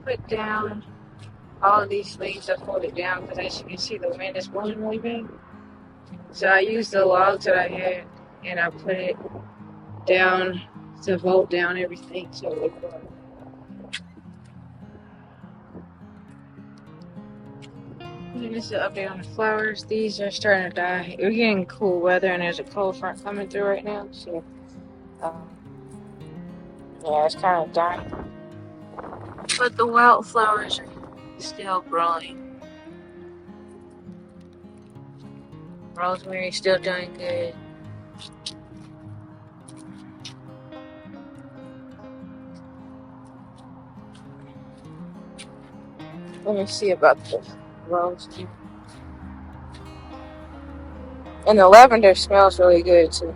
put down all of these leaves. I pulled it down because as you can see the wind is blowing really big. So I used the logs that I had and I put it down to hold down everything so it would grow. And this is an update on the flowers. These are starting to die. We're getting cool weather and there's a cold front coming through right now. So yeah, it's kind of dying. But the wildflowers are still growing. Rosemary's still doing good. Let me see about the rose. And the lavender smells really good too.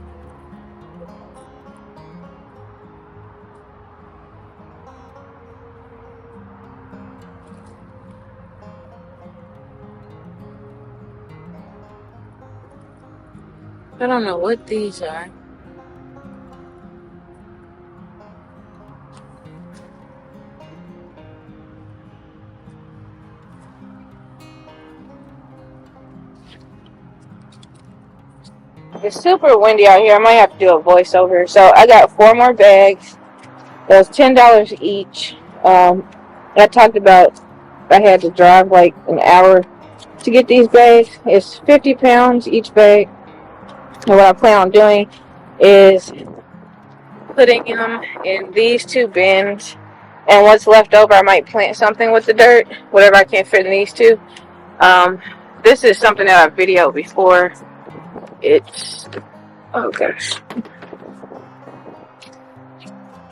I don't know what these are. It's super windy out here. I might have to do a voiceover. So I got 4 more bags. It was $10 each. I talked about I had to drive like an hour to get these bags. It's 50 pounds each bag. And what I plan on doing is putting them in these 2 bins. And what's left over, I might plant something with the dirt. Whatever I can't fit in these 2. This is something that I've videoed before. It's, oh gosh.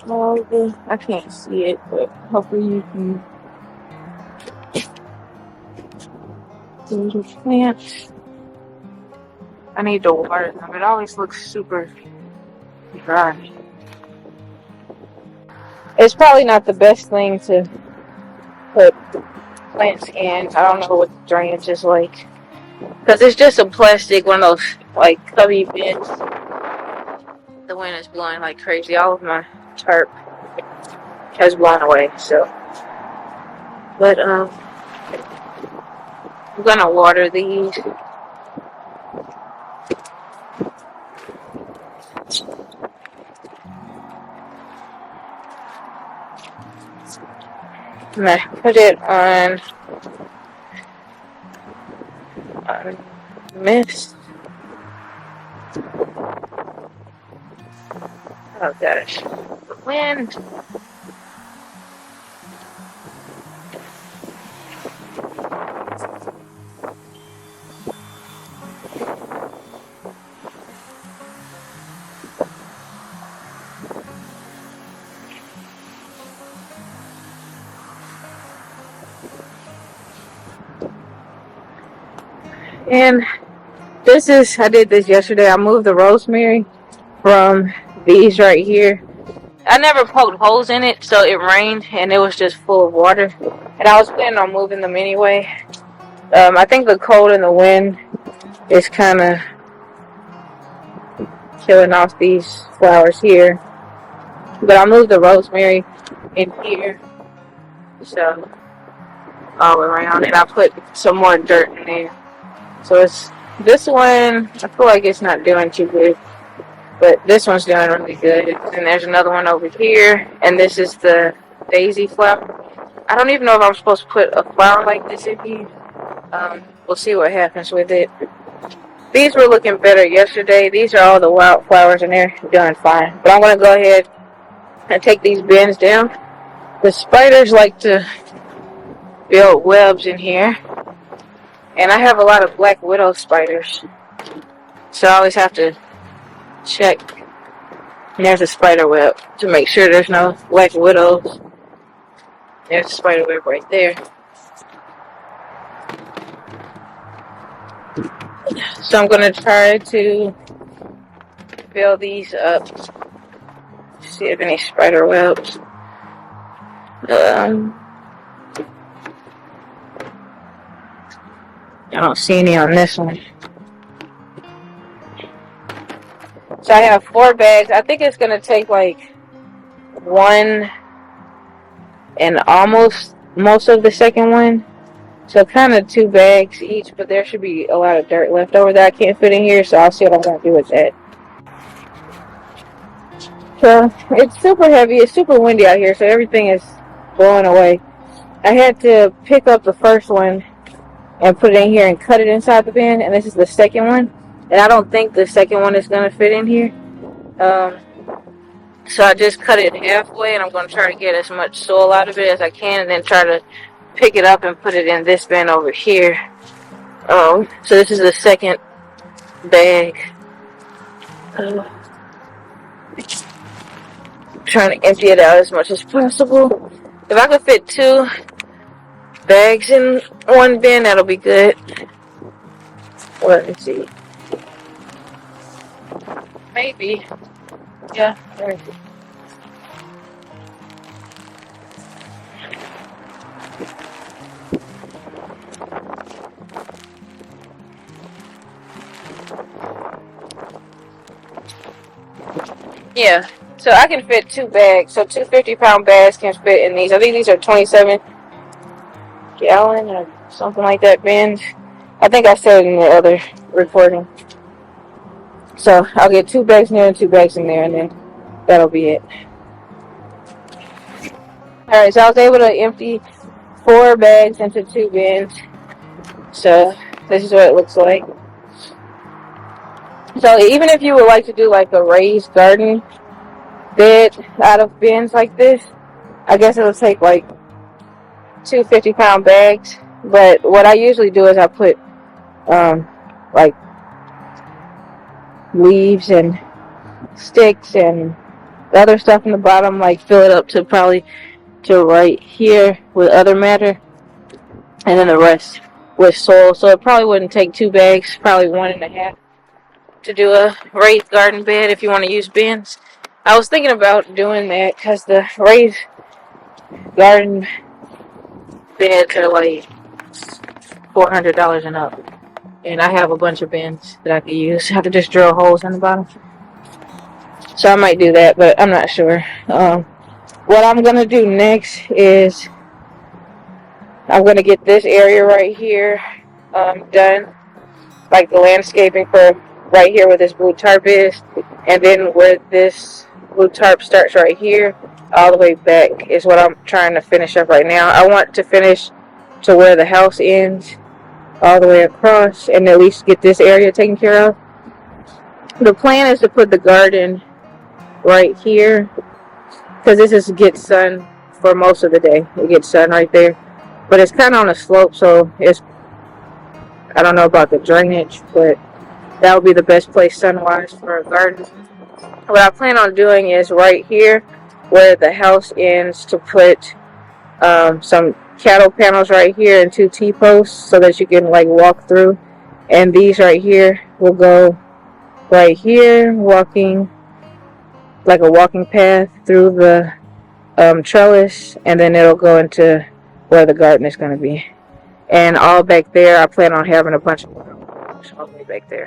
Oh, I can't see it, but hopefully you can. Little plants. I need to water them. It always looks super dry. It's probably not the best thing to put plants in. I don't know what the drainage is like. Because it's just a plastic, one of those like cubby bins. The wind is blowing like crazy. All of my tarp has blown away, so. But I'm gonna water these. I'm gonna put it on mist. Oh gosh, the wind. And this is, I did this yesterday. I moved the rosemary from these right here. I never poked holes in it, so it rained and it was just full of water. And I was planning on moving them anyway. I think the cold and the wind is kind of killing off these flowers here. But I moved the rosemary in here, so all around, and I put some more dirt in there. So it's this one. I feel like it's not doing too good, but this one's doing really good. And there's another one over here, and this is the daisy flower. I don't even know if I'm supposed to put a flower like this in here. We'll see what happens with it. These were looking better yesterday. These are all the wildflowers, and they're doing fine. But I'm going to go ahead and take these bins down. The spiders like to build webs in here. And I have a lot of black widow spiders. So I always have to check. And there's a spider web to make sure there's no black widows. There's a spider web right there. So I'm going to try to fill these up. See if any spider webs. I don't see any on this one. So I have 4 bags. I think it's going to take like 1 and almost most of the second one. So kind of 2 bags each, but there should be a lot of dirt left over that I can't fit in here, so I'll see what I'm going to do with that. So it's super heavy, it's super windy out here, so everything is blowing away. I had to pick up the first one and put it in here and cut it inside the bin, and this is the second one. And I don't think the second one is going to fit in here. So I just cut it halfway, and I'm going to try to get as much soil out of it as I can, and then try to pick it up and put it in this bin over here. So this is the second bag. Trying to empty it out as much as possible. If I could fit 2 bags in one bin, that'll be good. Well, let's see. Maybe. Yeah. Yeah. So I can fit 2 bags. So 2 50-pound bags can fit in these. I think these are 27 gallon or something like that bins. I think I said it in the other recording. So I'll get 2 bags in there and 2 bags in there, and then that'll be it. Alright, so I was able to empty 4 bags into 2 bins. So this is what it looks like. So even if you would like to do like a raised garden bed out of bins like this, I guess it'll take like 2 50-pound bags. But what I usually do is I put like leaves and sticks and other stuff in the bottom, like fill it up to probably to right here with other matter, and then the rest with soil. So it probably wouldn't take 2 bags, probably 1.5 to do a raised garden bed if you want to use bins. I was thinking about doing that because the raised garden beds are like $400 and up. And I have a bunch of bins that I could use. I have to just drill holes in the bottom. So I might do that, but I'm not sure. What I'm going to do next is I'm going to get this area right here done. Like the landscaping for right here where this blue tarp is. And then where this blue tarp starts right here, all the way back is what I'm trying to finish up right now. I want to finish to where the house ends, all the way across, and at least get this area taken care of. The plan is to put the garden right here, because this is gets sun for most of the day. It gets sun right there, but it's kind of on a slope, so it's, I don't know about the drainage, but that would be the best place sun-wise for a garden. What I plan on doing is right here where the house ends to put some cattle panels right here and 2 T-posts so that you can like walk through. And these right here will go right here, walking like a walking path through the trellis, and then it'll go into where the garden is going to be. And all back there, I plan on having a bunch of all the way back there.